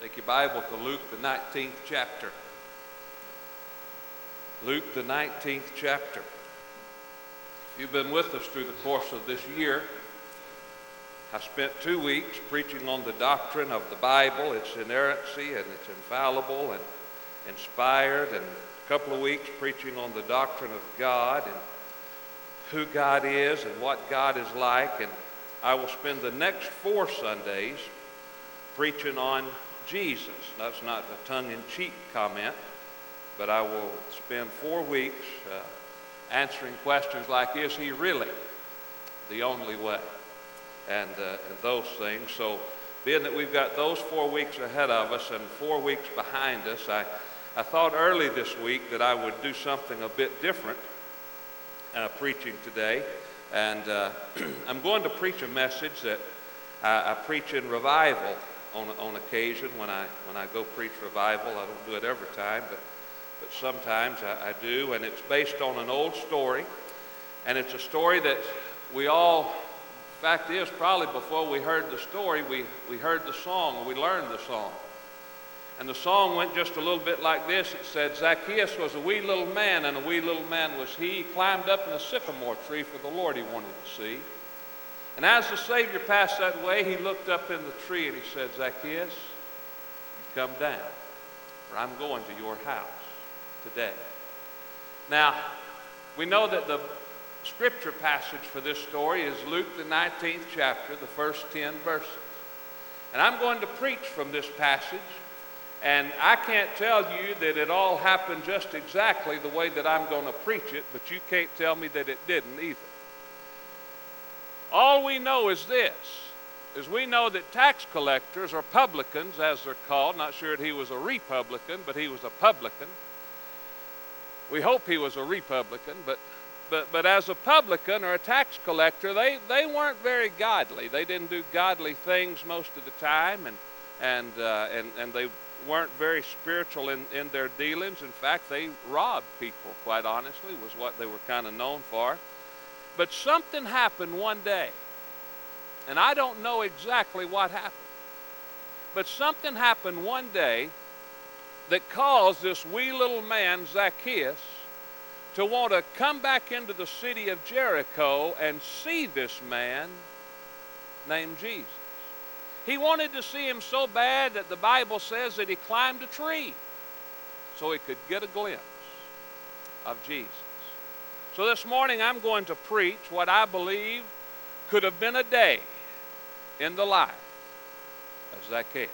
Take your Bible to Luke, the 19th chapter. Luke, the 19th chapter. If you've been with us through the course of this year, I spent 2 weeks preaching on the doctrine of the Bible, its inerrancy and its infallible and inspired, and a couple of weeks preaching on the doctrine of God and who God is and what God is like. And I will spend the next 4 Sundays preaching on Jesus. That's not a tongue-in-cheek comment, but I will spend 4 weeks answering questions like, is he really the only way? And those things. So being that we've got those 4 weeks ahead of us and 4 weeks behind us, I thought early this week that I would do something a bit different preaching today. And I'm going to preach a message that I preach in revival on occasion when I go preach revival. I don't do it every time, but sometimes I do. And it's based on an old story. And it's a story that we all, fact is, probably before we heard the story, we heard the song, or we learned the song. And the song went just a little bit like this. It said, Zaccheus was a wee little man, and a wee little man was he. He climbed up in a sycamore tree for the Lord he wanted to see. And as the Savior passed that way, he looked up in the tree and he said, Zaccheus, you come down, for I'm going to your house today. Now, we know that the scripture passage for this story is Luke the 19th chapter, the first 10 verses. And I'm going to preach from this passage, and I can't tell you that it all happened just exactly the way that I'm going to preach it, but you can't tell me that it didn't either. All we know is this, is we know that tax collectors, or publicans as they're called, not sure that he was a Republican, but he was a publican. We hope he was a Republican, but as a publican or a tax collector, they weren't very godly. They didn't do godly things most of the time, and they weren't very spiritual in their dealings. In fact, they robbed people, quite honestly, was what they were kind of known for. But something happened one day, and I don't know exactly what happened, but something happened one day that caused this wee little man, Zaccheus, to want to come back into the city of Jericho and see this man named Jesus. He wanted to see him so bad that the Bible says that he climbed a tree so he could get a glimpse of Jesus. So this morning I'm going to preach what I believe could have been a day in the life of Zaccheus.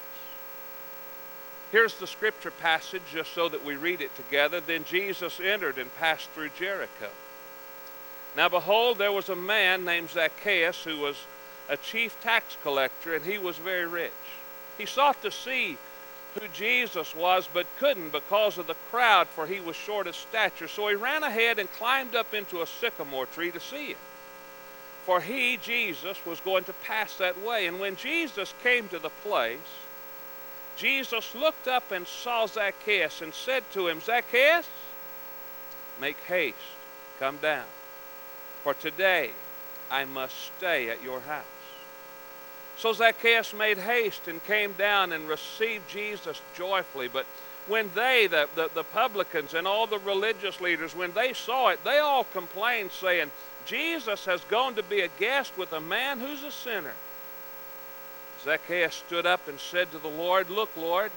Here's the scripture passage just so that we read it together. Then Jesus entered and passed through Jericho. Now behold, there was a man named Zaccheus who was a chief tax collector, and he was very rich. He sought to see who Jesus was, but couldn't because of the crowd, for he was short of stature. So he ran ahead and climbed up into a sycamore tree to see him. For he, Jesus, was going to pass that way. And when Jesus came to the place, Jesus looked up and saw Zaccheus and said to him, Zaccheus, make haste, come down, for today I must stay at your house. So Zacchaeus made haste and came down and received Jesus joyfully. But when they, the publicans and all the religious leaders, when they saw it, they all complained, saying, Jesus has gone to be a guest with a man who's a sinner. Zacchaeus stood up and said to the Lord, Look, Lord,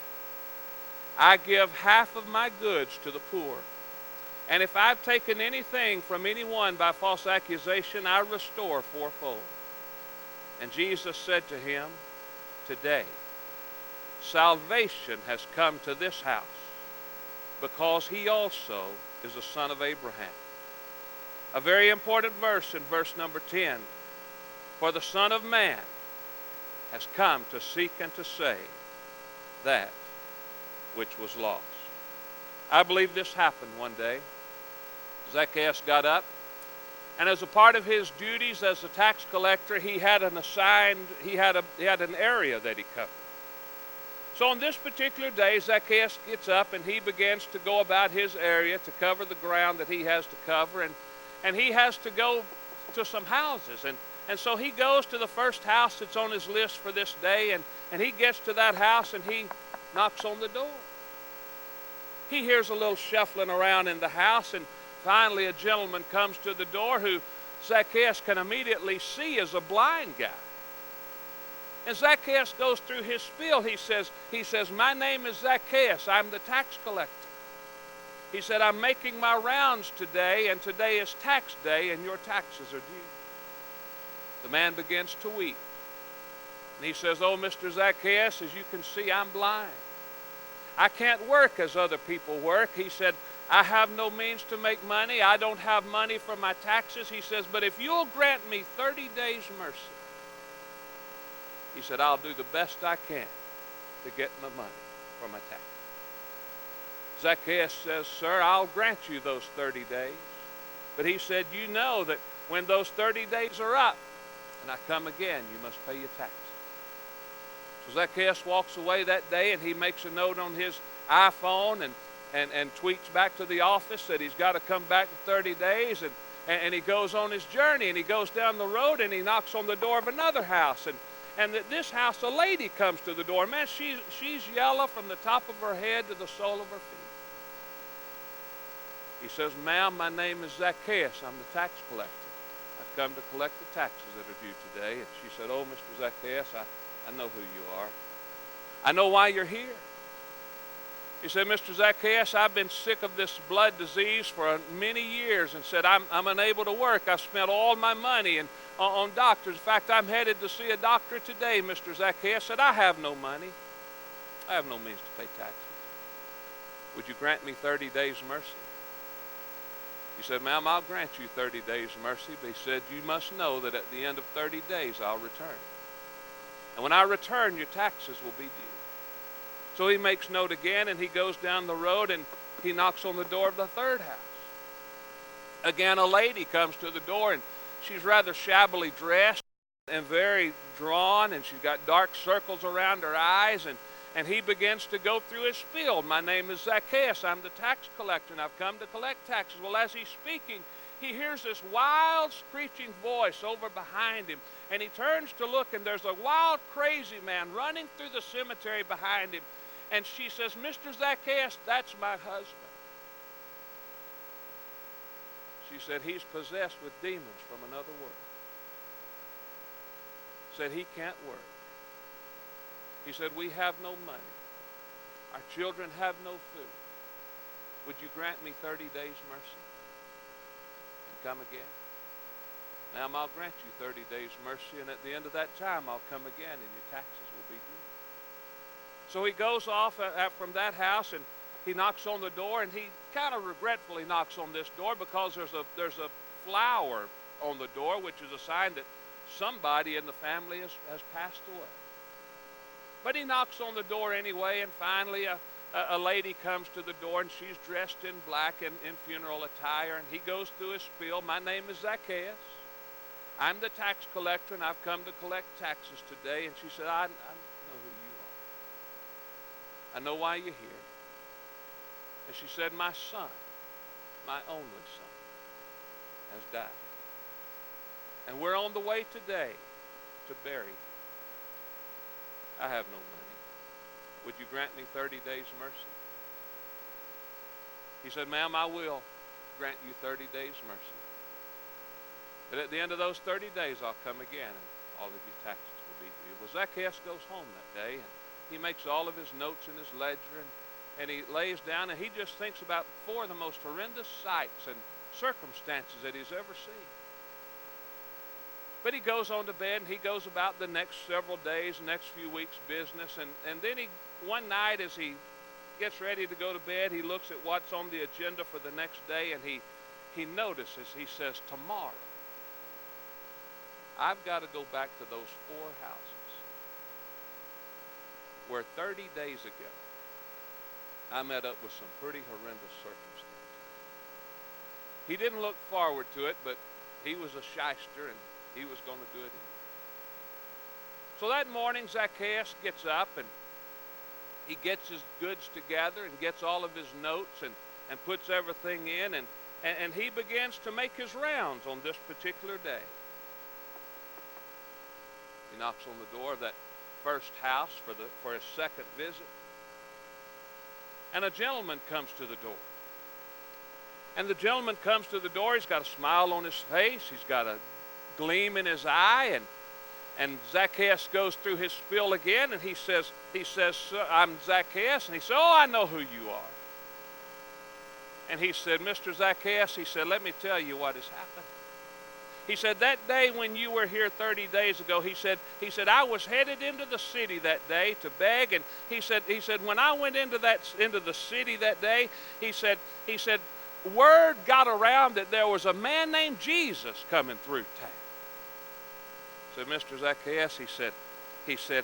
I give half of my goods to the poor. And if I've taken anything from anyone by false accusation, I restore fourfold. And Jesus said to him, Today salvation has come to this house, because he also is a son of Abraham. A very important verse in verse number 10. For the Son of Man has come to seek and to save that which was lost. I believe this happened one day. Zacchaeus got up, and as a part of his duties as a tax collector, he had an area that he covered. So on this particular day, Zacchaeus gets up and he begins to go about his area to cover the ground that he has to cover, and he has to go to some houses. And so he goes to the first house that's on his list for this day, and he gets to that house, and knocks on the door. He hears a little shuffling around in the house, and finally a gentleman comes to the door who Zacchaeus can immediately see is a blind guy. And Zacchaeus goes through his spiel. He says, my name is Zacchaeus. I'm the tax collector. He said, I'm making my rounds today, and today is tax day, and your taxes are due. The man begins to weep. And he says, oh, Mr. Zacchaeus, as you can see, I'm blind. I can't work as other people work. He said, I have no means to make money. I don't have money for my taxes. He says, but if you'll grant me 30 days mercy, he said, I'll do the best I can to get my money for my taxes. Zacchaeus says, sir, I'll grant you those 30 days. But he said, you know that when those 30 days are up and I come again, you must pay your taxes. So Zacchaeus walks away that day, and he makes a note on his iPhone and tweets back to the office that he's got to come back in 30 days. And he goes on his journey, and he goes down the road, and he knocks on the door of another house. And at this house, a lady comes to the door. Man, she's yellow from the top of her head to the sole of her feet. He says, ma'am, my name is Zacchaeus. I'm the tax collector. I've come to collect the taxes that are due today. And she said, oh, Mr. Zacchaeus, I know who you are. I know why you're here. He said, Mr. Zacchaeus, I've been sick of this blood disease for many years, and said, I'm unable to work. I've spent all my money on doctors. In fact, I'm headed to see a doctor today, Mr. Zacchaeus. Said, I have no money. I have no means to pay taxes. Would you grant me 30 days mercy? He said, ma'am, I'll grant you 30 days mercy. But he said, you must know that at the end of 30 days, I'll return. And when I return, your taxes will be due. So he makes note again, and he goes down the road, and he knocks on the door of the third house. Again, a lady comes to the door, and she's rather shabbily dressed and very drawn, and she's got dark circles around her eyes, and he begins to go through his spiel. My name is Zacchaeus. I'm the tax collector, and I've come to collect taxes. Well, as he's speaking, he hears this wild, screeching voice over behind him, and he turns to look, and there's a wild, crazy man running through the cemetery behind him. And she says, Mr. Zacchaeus, that's my husband. She said, he's possessed with demons from another world. Said he can't work. He said, we have no money. Our children have no food. Would you grant me 30 days mercy and come again? Ma'am, I'll grant you 30 days mercy, and at the end of that time, I'll come again, and your taxes will be due. So he goes off from that house, and he knocks on the door, and he kind of regretfully knocks on this door because there's a flower on the door, which is a sign that somebody in the family has passed away. But he knocks on the door anyway, and finally a lady comes to the door, and she's dressed in black and in funeral attire, and he goes through his spiel. My name is Zacchaeus. I'm the tax collector, and I've come to collect taxes today. And she said, I know who you are. I know why you're here. And she said, my son, my only son, has died. And we're on the way today to bury him. I have no money. Would you grant me 30 days mercy? He said, ma'am, I will grant you 30 days mercy. But at the end of those 30 days, I'll come again, and all of your taxes will be due. Well, Zacchaeus goes home that day, and he makes all of his notes in his ledger, and he lays down, and he just thinks about 4 of the most horrendous sights and circumstances that he's ever seen. But he goes on to bed, and he goes about the next several days, next few weeks' business, and then one night as he gets ready to go to bed, he looks at what's on the agenda for the next day, and he notices, he says, tomorrow, I've got to go back to those 4 houses where 30 days ago I met up with some pretty horrendous circumstances. He didn't look forward to it, but he was a shyster, and he was going to do it anyway. So that morning, Zacchaeus gets up, and he gets his goods together and gets all of his notes and puts everything in, and he begins to make his rounds on this particular day. He knocks on the door of that first house for his second visit. and a gentleman comes to the door. And the gentleman comes to the door. He's got a smile on his face. He's got a gleam in his eye. And Zacchaeus goes through his spiel again, and he says, I'm Zacchaeus. And he said, oh, I know who you are. And he said, Mr. Zacchaeus, he said, let me tell you what has happened. He said, that day when you were here 30 days ago, he said, I was headed into the city that day to beg. And he said, when I went into the city that day, he said, word got around that there was a man named Jesus coming through town. So Mr. Zacchaeus, he said,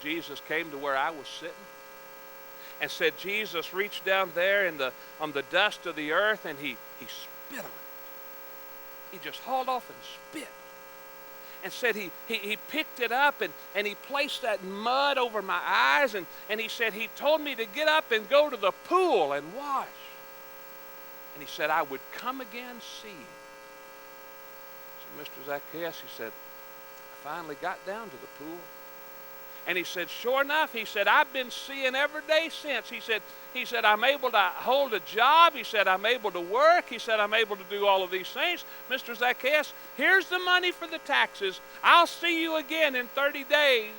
Jesus came to where I was sitting, and said Jesus reached down there on the dust of the earth, and he spit on it. He just hauled off and spit. And said he picked it up and he placed that mud over my eyes, and he said he told me to get up and go to the pool and wash. And he said I would come again see you. So Mr. Zacchaeus, he said, I finally got down to the pool. And he said, sure enough, he said, I've been seeing every day since. He said, I'm able to hold a job. He said, I'm able to work. He said, I'm able to do all of these things. Mr. Zacchaeus, here's the money for the taxes. I'll see you again in 30 days.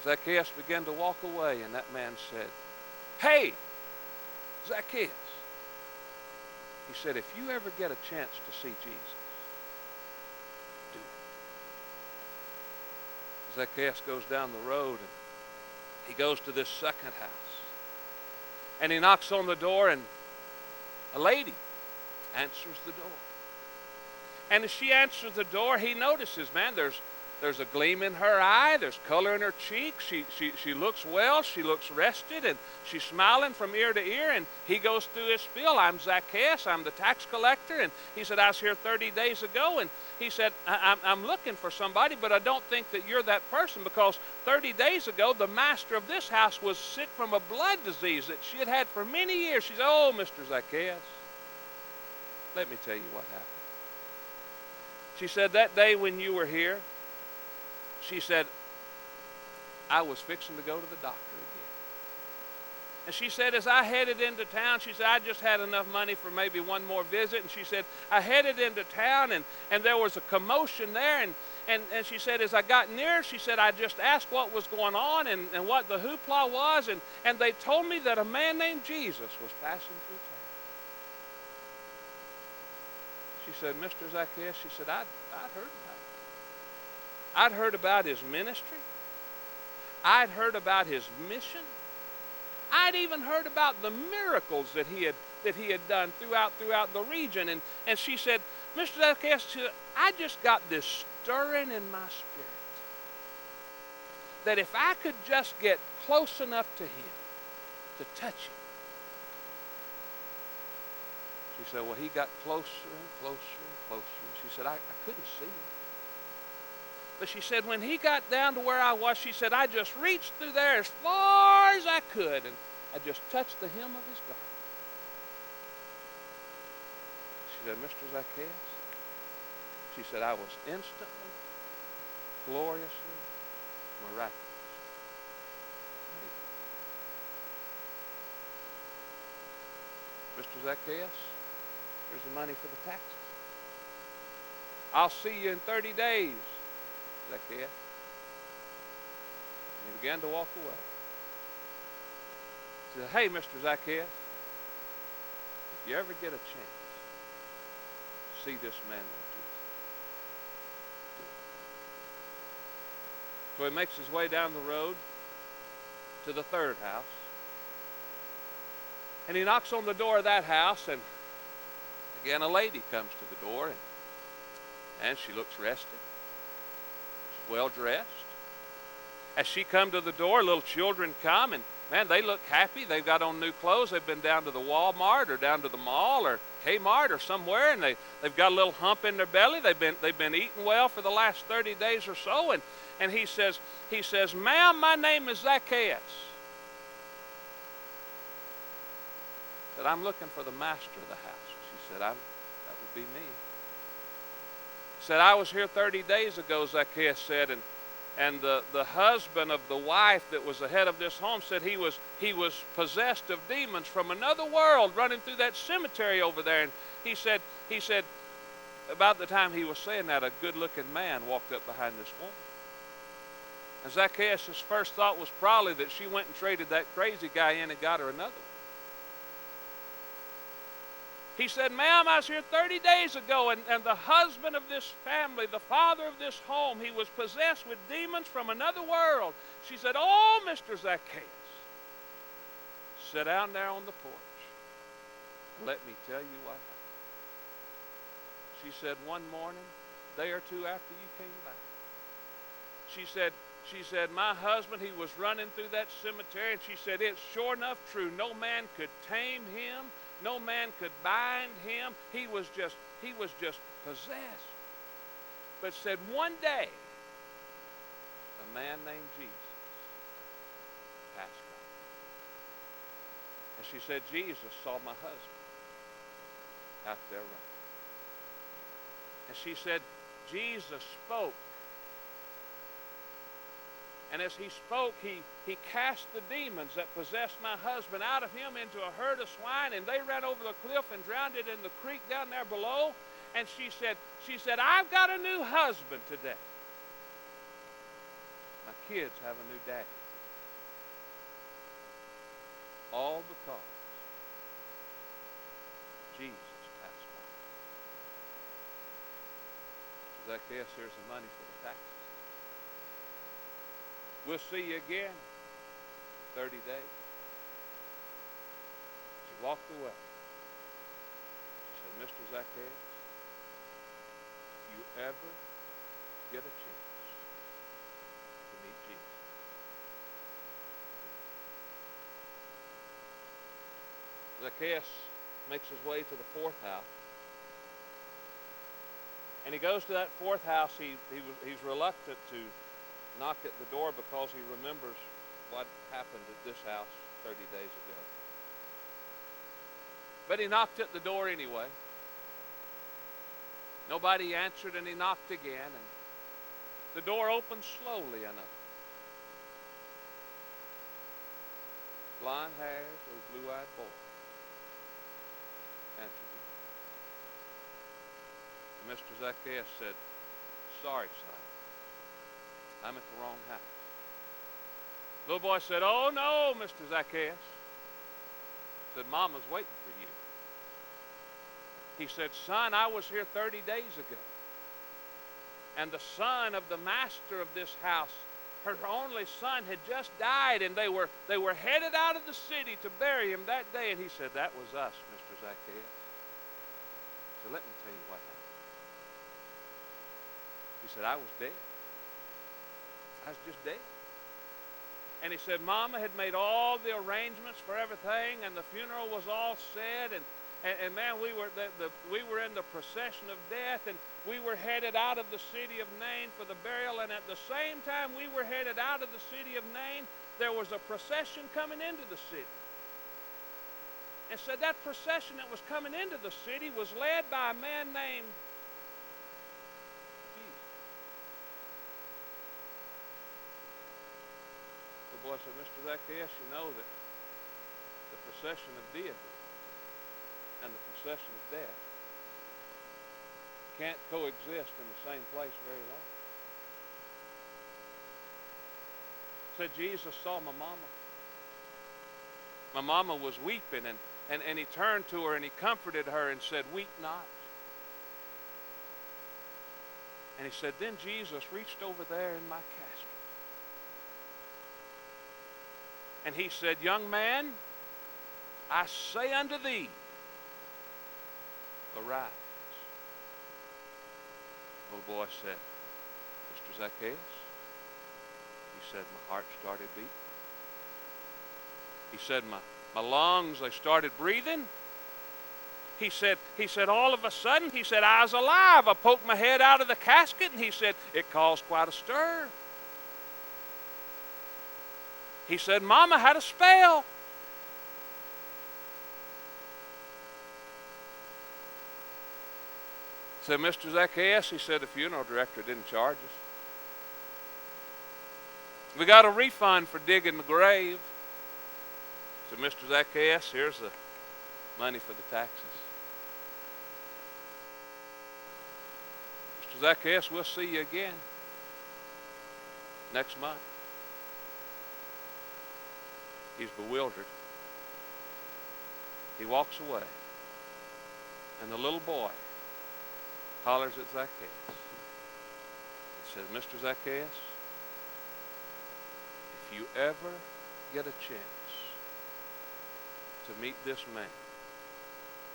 Zacchaeus began to walk away, and that man said, hey, Zacchaeus. He said, if you ever get a chance to see Jesus, do it. Zacchaeus goes down the road, and he goes to this second house. And he knocks on the door, and a lady answers the door. And as she answers the door, he notices, man, there's a gleam in her eye. There's color in her cheek. She looks well. She looks rested, and she's smiling from ear to ear. And he goes through his spiel. I'm Zacchaeus. I'm the tax collector. And he said, I was here 30 days ago. And he said, I'm looking for somebody, but I don't think that you're that person, because 30 days ago, the master of this house was sick from a blood disease that she had had for many years. She said, oh, Mr. Zacchaeus, let me tell you what happened. She said, that day when you were here, she said, I was fixing to go to the doctor again. And she said, as I headed into town, she said, I just had enough money for maybe one more visit. And she said, I headed into town, and there was a commotion there. And she said, as I got near, she said, I just asked what was going on and what the hoopla was. And they told me that a man named Jesus was passing through town. She said, Mr. Zacchaeus, she said, I'd heard about it. I'd heard about his ministry. I'd heard about his mission. I'd even heard about the miracles that he had done throughout the region. And she said, Mr. Zacchaeus, she said, I just got this stirring in my spirit that if I could just get close enough to him to touch him. She said, well, he got closer and closer and closer. She said, I couldn't see him. But she said, when he got down to where I was, she said, I just reached through there as far as I could, and I just touched the hem of his garment. She said, Mr. Zacchaeus, she said, I was instantly, gloriously, miraculously made whole. Mr. Zacchaeus, here's the money for the taxes. I'll see you in 30 days, Zacchaeus. And he began to walk away. He said, hey, Mr. Zacchaeus, if you ever get a chance to see this man named Jesus, do it. So he makes his way down the road to the third house. And he knocks on the door of that house, and again a lady comes to the door, and she looks rested. She's well dressed. As she come to the door, little children come, and man, they look happy. They've got on new clothes. They've been down to the Walmart or down to the mall or Kmart or somewhere, and they've got a little hump in their belly. They've been eating well for the last 30 days or so. And he says, ma'am, my name is Zacchaeus. Said, I'm looking for the master of the house. She said, that would be me. Said, I was here 30 days ago, Zacchaeus said, and And the husband of the wife that was the head of this home said he was possessed of demons from another world running through that cemetery over there. And he said about the time he was saying that, a good-looking man walked up behind this woman. And Zacchaeus' first thought was probably that she went and traded that crazy guy in and got her another one. He said, ma'am, I was here 30 days ago, and the husband of this family, the father of this home, he was possessed with demons from another world. She said, oh, Mr. Zacchaeus, sit down there on the porch. Let me tell you what happened. She said, one morning, a day or two after you came by, she said, my husband, he was running through that cemetery, and she said, it's sure enough true. No man could tame him. No man could bind him. He was just possessed. But said one day, a man named Jesus passed by. And she said, Jesus saw my husband out there running. And she said, Jesus spoke. And as he spoke, he cast the demons that possessed my husband out of him into a herd of swine, and they ran over the cliff and drowned it in the creek down there below. And she said, I've got a new husband today. My kids have a new daddy today. All because Jesus passed by. Zacchaeus, here's the money for the taxes. We'll see you again 30 days. She walked away. She said, Mr. Zacchaeus, if you ever get a chance to meet Jesus, Zacchaeus makes his way to the fourth house. And he goes to that fourth house. He's reluctant to knock at the door because he remembers what happened at this house 30 days ago. But he knocked at the door anyway. Nobody answered, and he knocked again, and the door opened slowly enough. Blonde-haired, little blue-eyed boy answered the door. And Mr. Zacchaeus said, sorry, son. I'm at the wrong house. Little boy said, oh, no, Mr. Zacchaeus. Said, Mama's waiting for you. He said, son, I was here 30 days ago. And the son of the master of this house, her only son, had just died, and they were headed out of the city to bury him that day. And he said, that was us, Mr. Zacchaeus. So let me tell you what happened. He said, I was dead. I was just dead. And he said, Mama had made all the arrangements for everything, and the funeral was all set, and man, we were in the procession of death, and we were headed out of the city of Nain for the burial, and at the same time we were headed out of the city of Nain, there was a procession coming into the city. And said that procession that was coming into the city was led by a man named boy said, Mr. Zacchaeus, you know that the procession of deity and the procession of death can't coexist in the same place very long. Said Jesus saw my mama. My mama was weeping, and he turned to her and he comforted her and said, weep not. And he said, then Jesus reached over there in my casket. And he said, young man, I say unto thee, arise. The little boy said, Mr. Zacchaeus, he said, my heart started beating. He said, my lungs, they started breathing. He said, all of a sudden, he said, I was alive. I poked my head out of the casket, and he said, it caused quite a stir. He said, Mama had a spell. Said, Mr. Zacchaeus, he said, the funeral director didn't charge us. We got a refund for digging the grave. So, Mr. Zacchaeus, here's the money for the taxes. Mr. Zacchaeus, we'll see you again next month. He's bewildered. He walks away. And the little boy hollers at Zacchaeus. He says, Mr. Zacchaeus, if you ever get a chance to meet this man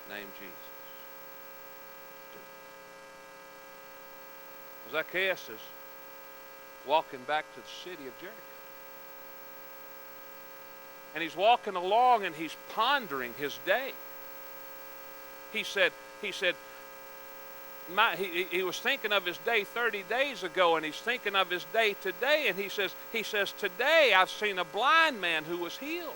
named Jesus, do it. Zacchaeus is walking back to the city of Jericho. And he's walking along and he's pondering his day. He said, he was thinking of his day 30 days ago, and he's thinking of his day today, and he says, today I've seen a blind man who was healed.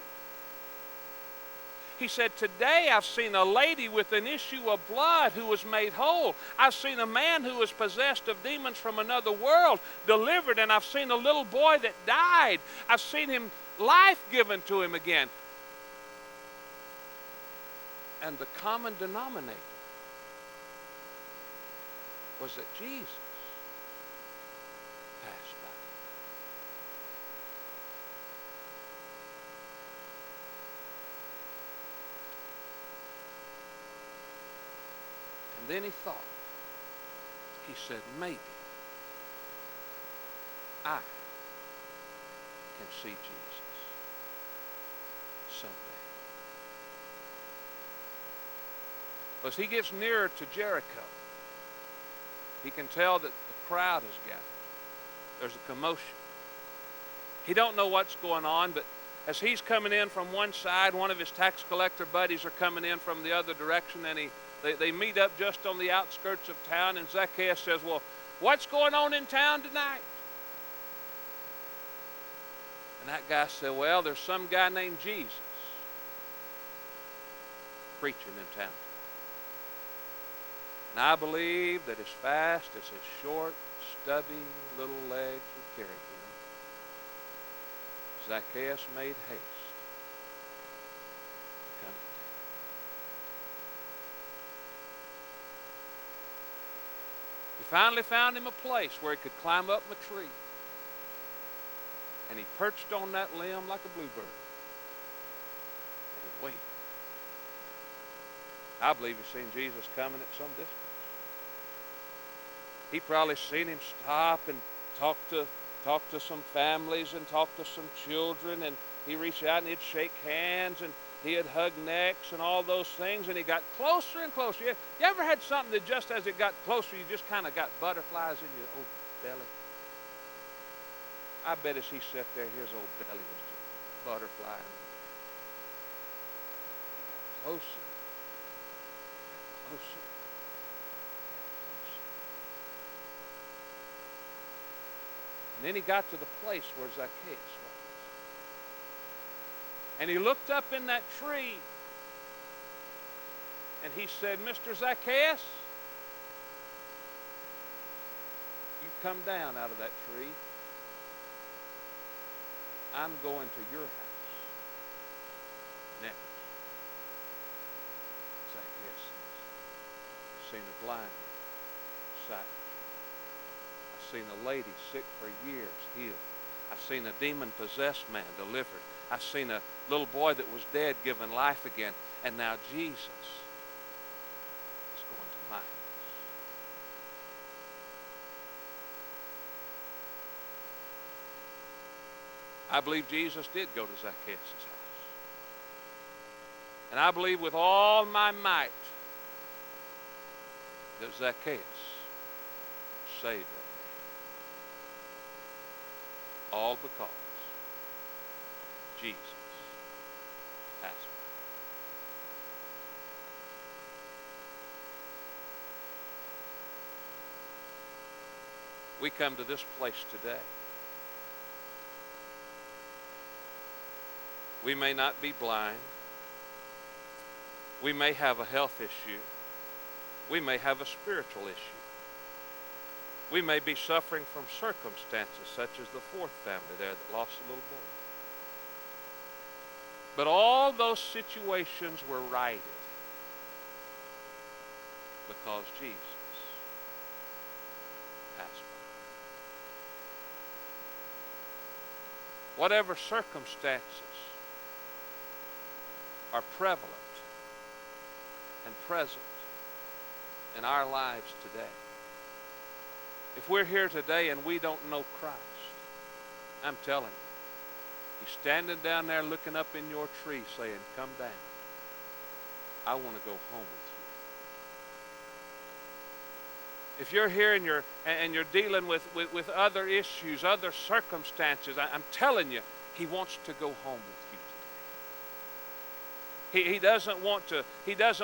He said, today I've seen a lady with an issue of blood who was made whole. I've seen a man who was possessed of demons from another world delivered, and I've seen a little boy that died. I've seen him, life given to him again. And the common denominator was that Jesus passed by. And then he thought, he said, maybe I can see Jesus someday. As he gets nearer to Jericho, he can tell that the crowd has gathered. There's a commotion. He don't know what's going on, but as he's coming in from one side, one of his tax collector buddies are coming in from the other direction, and they meet up just on the outskirts of town, and Zacchaeus says, well, what's going on in town tonight? And that guy said, well, there's some guy named Jesus preaching in town. And I believe that as fast as his short, stubby little legs would carry him, Zacchaeus made haste to come to town. He finally found him a place where he could climb up a tree. And he perched on that limb like a bluebird. And he waited. I believe he's seen Jesus coming at some distance. He probably seen him stop and talk to some families and talk to some children, and he reached out and he'd shake hands and he'd hug necks and all those things, and he got closer and closer. You ever had something that just as it got closer, you just kind of got butterflies in your old belly? I bet as he sat there, his old belly was just butterflying. He got closer. Closer. And then he got to the place where Zacchaeus was. And he looked up in that tree and he said, Mr. Zacchaeus, you come down out of that tree. I'm going to your house next. Zacchaeus says, I've seen a blind man, sight. I've seen a lady sick for years healed. I've seen a demon-possessed man delivered. I've seen a little boy that was dead given life again. And now Jesus is going to my house. I believe Jesus did go to Zacchaeus' house. And I believe with all my might that Zacchaeus saved that day. All because Jesus passed by. We come to this place today. We may not be blind. We may have a health issue. We may have a spiritual issue. We may be suffering from circumstances such as the fourth family there that lost a little boy. But all those situations were righted because Jesus passed by. Whatever circumstances are prevalent and present in our lives today, if we're here today and we don't know Christ, I'm telling you, He's standing down there looking up in your tree saying, come down. I want to go home with you. If you're here and you're dealing with other issues, other circumstances, I'm telling you, He wants to go home with you today. He doesn't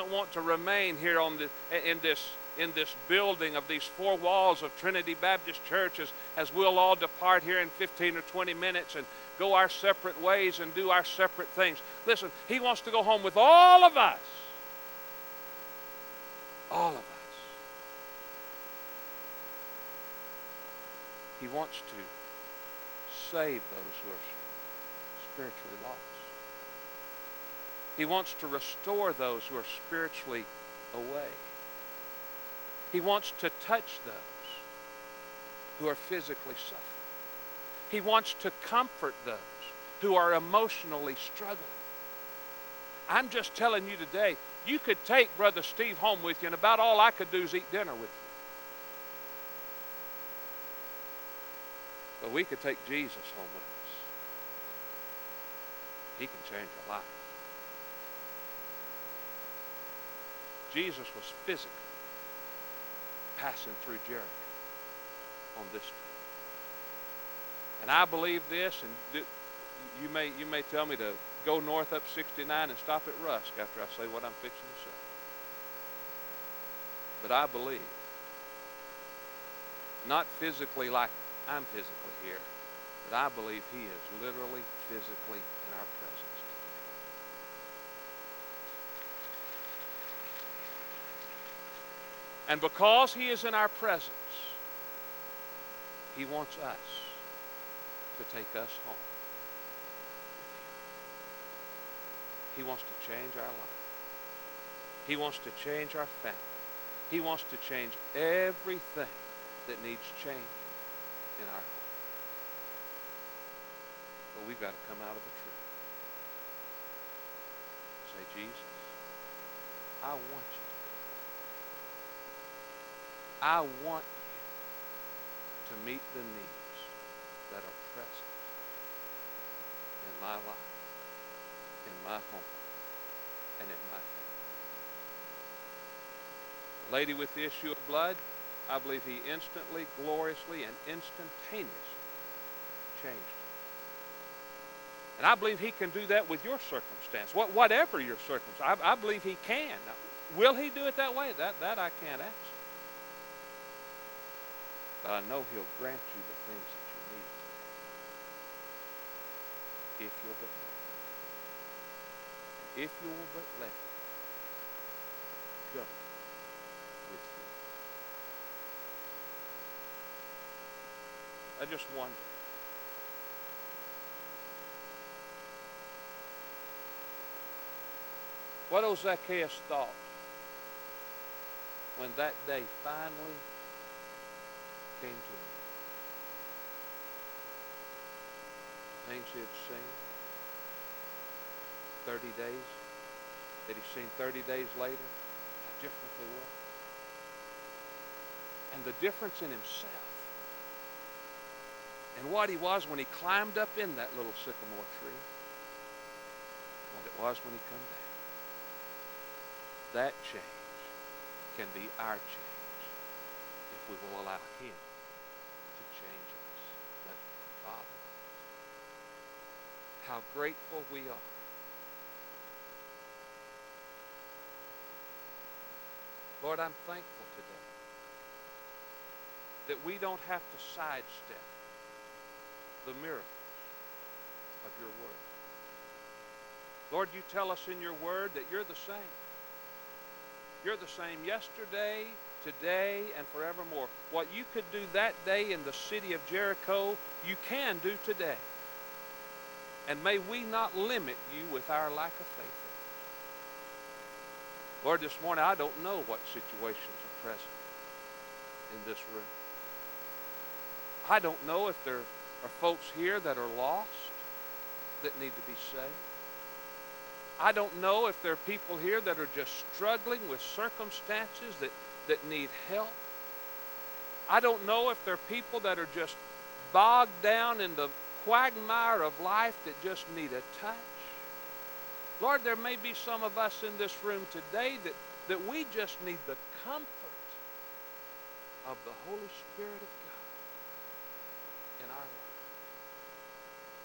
want to remain here in this building of these four walls of Trinity Baptist Church as we'll all depart here in 15 or 20 minutes and go our separate ways and do our separate things. Listen, He wants to go home with all of us. All of us. He wants to save those who are spiritually lost. He wants to restore those who are spiritually away. He wants to touch those who are physically suffering. He wants to comfort those who are emotionally struggling. I'm just telling you today, you could take Brother Steve home with you, and about all I could do is eat dinner with you. But we could take Jesus home with us. He can change our life. Jesus was physically passing through Jericho on this day. And I believe this, and you may tell me to go north up 69 and stop at Rusk after I say what I'm fixing to say. But I believe, not physically like I'm physically here, but I believe He is literally, physically in our presence today. And because He is in our presence, He wants us to take us home with Him. He wants to change our life. He wants to change our family. He wants to change everything that needs change in our home. But we've got to come out of the truth. Say, Jesus, I want you to come home. I want you to meet the needs that are present in my life, in my home, and in my family. The lady with the issue of blood, I believe He instantly, gloriously, and instantaneously changed her. And I believe He can do that with your circumstance, whatever your circumstance. I believe He can. Now, will He do it that way? That I can't answer. But I know He'll grant you the things that you need today, if you'll but let Him. If you will but let Him go with you. I just wonder, what old Zaccheus thought when that day finally came to him. The things he had seen 30 days, that he'd seen 30 days later, how different they were. And the difference in himself and what he was when he climbed up in that little sycamore tree, what it was when he come down. That change can be our change if we will allow Him to change us. Let's pray. Father, how grateful we are Lord, I'm thankful today that we don't have to sidestep the miracles of your word. Lord, you tell us in your word that you're the same. You're the same yesterday, today and forevermore. What you could do that day in the city of Jericho, you can do today. And may we not limit you with our lack of faith in it. Lord, this morning I don't know what situations are present in this room. I don't know if there are folks here that are lost that need to be saved. I don't know if there are people here that are just struggling with circumstances that need help. I don't know if there are people that are just bogged down in the quagmire of life that just need a touch. Lord, there may be some of us in this room today that we just need the comfort of the Holy Spirit of God in our life.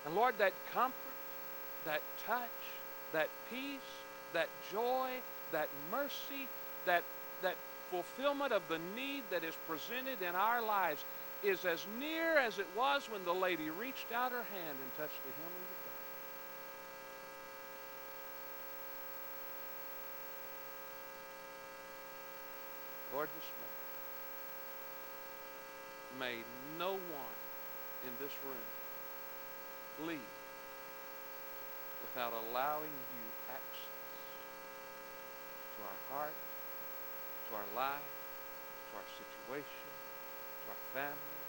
And Lord, that comfort, that touch, that peace, that joy, that mercy, that fulfillment of the need that is presented in our lives is as near as it was when the lady reached out her hand and touched the hem of your garment. Lord, this morning, may no one in this room leave without allowing you access to our heart, to our life, to our situation, to our family,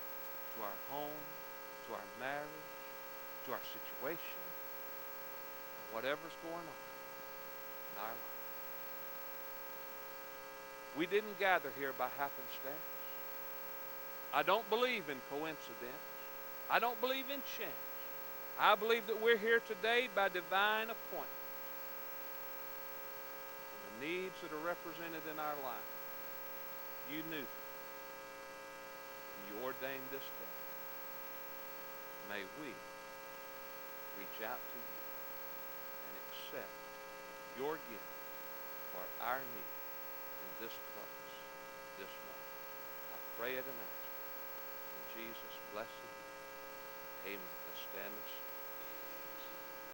to our home, to our marriage, to our situation, and whatever's going on in our life. We didn't gather here by happenstance. I don't believe in coincidence. I don't believe in chance. I believe that we're here today by divine appointment. And the needs that are represented in our life, you knew them. You ordained this day. May we reach out to you and accept your gift for our need in this place this morning. I pray it and ask it in Jesus' blessed name. Amen. Let's stand and sing.